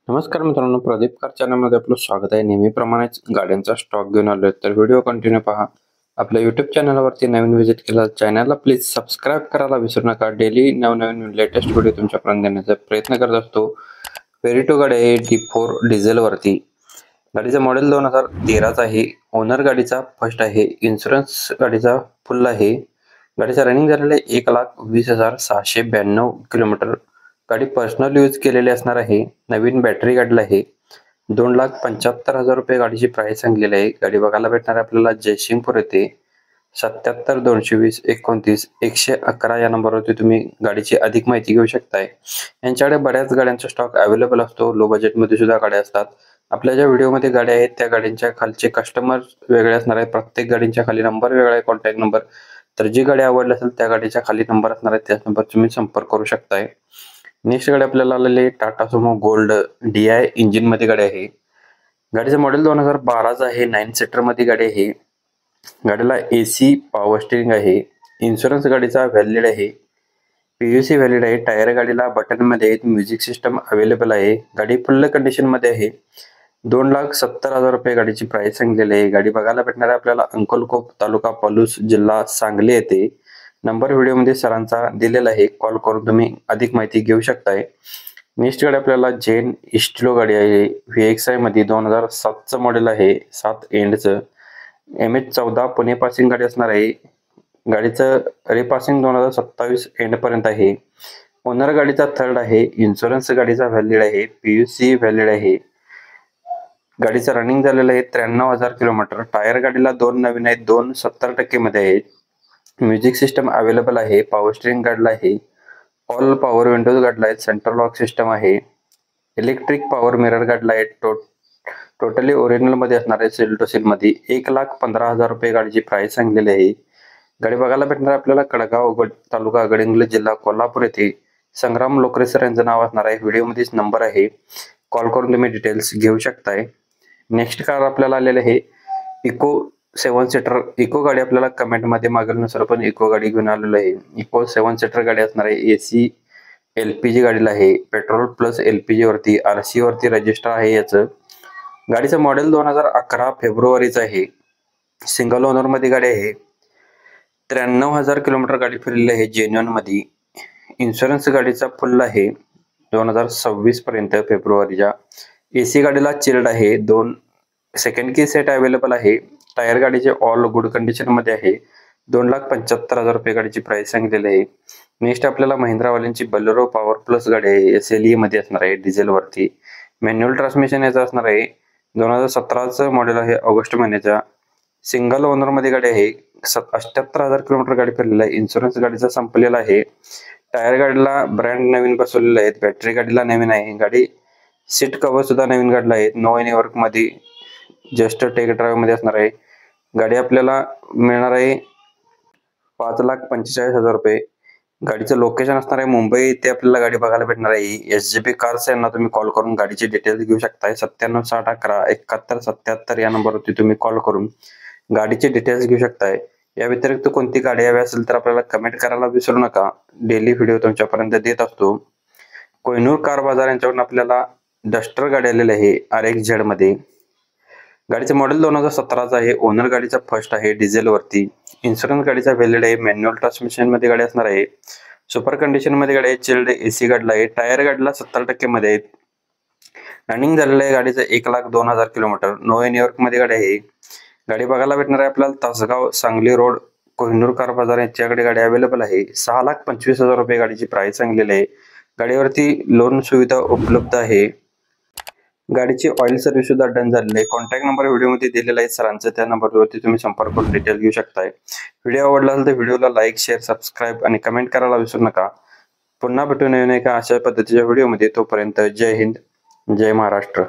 नमस्कार मित्रांनो, प्रदीप कार चॅनलमध्ये आपलं स्वागत आहे. नेहमीप्रमाणेच गाड्यांचा स्टॉक घेऊन आलोय, तर व्हिडिओ कंटिन्यू पहा. आपल्या यूट्यूब चॅनलवरती नवीन व्हिजिट केला चॅनलला प्लीज सबस्क्राईब करायला विसरू नका. डेली नवनवीन लेटेस्ट व्हिडिओ तुमच्यापर्यंत देण्याचा प्रयत्न करत असतो. पेरिटो गाडी आहे D4 डिझेलवरती. गाडीचं मॉडेल 2013चा आहे. ओनर गाडीचा फर्स्ट आहे. इन्शुरन्स गाडीचा फुल आहे. गाडीचा रनिंग झालेला आहे 1,20,692 किलोमीटर. गाडी पर्सनल यूज केलेली असणार आहे. नवीन बॅटरी गाडीला आहे. 2,75,000 रुपये गाडीची प्राइस सांगलेली आहे. गाडी बघायला भेटणार आहे आपल्याला जयसिंगपूर येथे. 77-220-29-111 या नंबरवरती तुम्ही गाडीची अधिक माहिती घेऊ शकताय. यांच्याकडे बऱ्याच गाड्यांचा स्टॉक अवेलेबल असतो. लो बजेटमध्ये सुद्धा गाड्या असतात. आपल्या ज्या व्हिडिओमध्ये गाड्या आहेत त्या गाड्यांच्या खालचे कस्टमर वेगळे असणार आहेत. प्रत्येक गाडीच्या खाली नंबर वेगळा आहे, कॉन्टॅक्ट नंबर. तर जी गाडी आवडली असेल त्या गाडीच्या खाली नंबर असणार आहे, त्याच नंबर तुम्ही संपर्क करू शकताय. नेक्स्ट गाडी आपल्याला आलेली Tata Sumo gold DI engine मध्ये गाडी आहे. गाडीचं मॉडेल 2012चा आहे. 9 सीटर मध्ये गाडी आहे. गाडीला AC पॉवर स्टीअरिंग आहे. इन्शुरन्स गाडीचा व्हॅलिड आहे. PUC व्हॅलिड आहे. टायर गाडीला बटन मध्ये आहेत. म्युझिक सिस्टम अवेलेबल आहे. गाडी फुल कंडिशन मध्ये आहे. 2,70,000 रुपये गाडीची प्राइस सांगलेली आहे. गाडी बघायला भेटणार आहे आपल्याला अंकलकोप, तालुका पलूस, जिल्हा सांगली येथे. नंबर व्हिडिओमध्ये सरांचा दिलेला आहे. कॉल करून तुम्ही अधिक माहिती घेऊ शकताय. नेक्स्ट गाडी आपल्याला जेन इस्टिलो गाडी आहे. VXI मध्ये 2007चं मॉडेल आहे. 7 एंडचं. MH14 पुणे पासिंग गाडी असणार आहे. गाडीचं रिपासिंग 2027 एंड पर्यंत आहे. ओनर गाडीचा थर्ड आहे. इन्शुरन्स गाडीचा व्हॅलिड आहे. PUC व्हॅलिड आहे. गाडीचं रनिंग झालेलं आहे 93,000 किलोमीटर. टायर गाडीला 2 नवीन आहेत. 2 70% मध्ये आहेत. म्युझिक सिस्टम अवेलेबल आहे. पॉवर स्टीअरिंग गाडीला आहे. ऑल पॉवर विंडोज गाडीला आहेत. सेंट्रल लॉक सिस्टम आहे. इलेक्ट्रिक पॉवर मिरर गाडीला आहे. टोटली ओरिजिनल मध्ये असणार आहे. सील टू सील मध्ये. 1,15,000 रुपये गाडीची प्राइस सांगलेली आहे. गाडी बघायला भेटणार आपल्याला कडगाव तालुका गडहिंग्लज जिल्हा कोल्हापूर येथे. संग्राम लोकरे सर यांचं नाव असणार आहे. व्हिडिओमध्येच नंबर आहे. कॉल करून तुम्ही डिटेल्स घेऊ शकताय. नेक्स्ट कार आपल्याला आलेले आहे इको 7 सीटर. इको गाडी आपल्याला कमेंट मध्ये मागेलनुसार पण इको गाडी घेऊन आलेलो आहे. इको 7 सीटर गाडी असणार आहे. AC LPG गाडीला आहे. पेट्रोल प्लस LPG वरती RC वरती रजिस्टर आहे याचं. गाडीचं मॉडेल 2011 फेब्रुवारीचं आहे. सिंगल ओनर मध्ये गाडी आहे. 93,000 किलोमीटर गाडी फिरलेली आहे जेन्युन मध्ये. इन्शुरन्स गाडीचा फुल आहे 2026 पर्यंत फेब्रुवारीच्या. AC गाडीला चिल्ड आहे. 2 सेकंड की सेट अवेलेबल आहे. टायर गाडीचे ऑल गुड कंडिशन मध्ये आहे. 2,75,000 रुपये गाडीची प्राइस सांगितलेली आहे. नेक्स्ट आपल्याला महिंद्रावाल्यांची बलेरो पॉवर प्लस गाडी आहे. SLE मध्ये असणार आहे. डिझेल वरती. मॅन्युअल ट्रान्समिशन याचं असणार आहे. 2017चं मॉडेल आहे. ऑगस्ट महिन्याच्या. सिंगल ओनर मध्ये गाडी आहे. 78,000 किलोमीटर गाडी फिरलेला आहे. इन्शुरन्स गाडीचा संपलेला आहे. टायर गाडीला ब्रँड नवीन बसवलेले आहेत. बॅटरी गाडीला नवीन आहे. गाडी सीट कव्हर सुद्धा नवीन गाडीला आहेत. नो एनी वर्क मध्ये जस्ट टेक ड्राईव्ह मध्ये असणार आहे. गाडी आपल्याला मिळणार आहे 5,45,000 रुपये. गाडीचं लोकेशन असणार आहे मुंबई येथे. आपल्याला गाडी बघायला भेटणार आहे. SGP कार्स यांना तुम्ही कॉल करून गाडीचे डिटेल्स घेऊ शकताय. 9760117177 या नंबरवरती तुम्ही कॉल करून गाडीचे डिटेल्स घेऊ शकताय. या व्यतिरिक्त कोणती गाडी हवी असेल तर आपल्याला कमेंट करायला विसरू नका. डेली व्हिडिओ तुमच्यापर्यंत देत असतो. कोहिनूर कार बाजार यांच्याकडून आपल्याला डस्टर गाडी आलेली आहे RXZ मध्ये. गाडीचं मॉडेल 2017चं आहे. ओनर गाडीचा फर्स्ट आहे. डिझेल वरती. इन्शुरन्स गाडीचा व्हॅलिड आहे. मॅन्युअल ट्रान्समिशन मध्ये गाडी असणार आहे. सुपर कंडिशन मध्ये गाडी आहे. चिल्ड AC गाडीला आहे. टायर गाडीला 70% मध्ये आहेत. रनिंग झालेलं आहे गाडीचं 1,02,000 किलोमीटर. नो एनी वर्क मध्ये गाडी आहे. गाडी बघायला भेटणार आहे आपल्याला तासगाव सांगली रोड कोहिनूर कार बाजार यांच्याकडे गाडी अवेलेबल आहे. 6,25,000 रुपये गाडीची प्राइस सांगलेली आहे. गाडीवरती लोन सुविधा उपलब्ध आहे. गाडीची ऑइल सर्व्हिस सुद्धा डन झालेली आहे. कॉन्टॅक्ट नंबर व्हिडिओमध्ये दिलेला आहे सरांचा. त्या नंबरवरती तुम्ही संपर्क करून डिटेल घेऊ शकताय. व्हिडिओ आवडला असेल तर व्हिडिओला लाईक, शेअर, सबस्क्राईब आणि कमेंट करायला विसरू नका. पुन्हा भेटू नवीन एका अशा पद्धतीच्या व्हिडिओमध्ये. तोपर्यंत जय हिंद, जय महाराष्ट्र.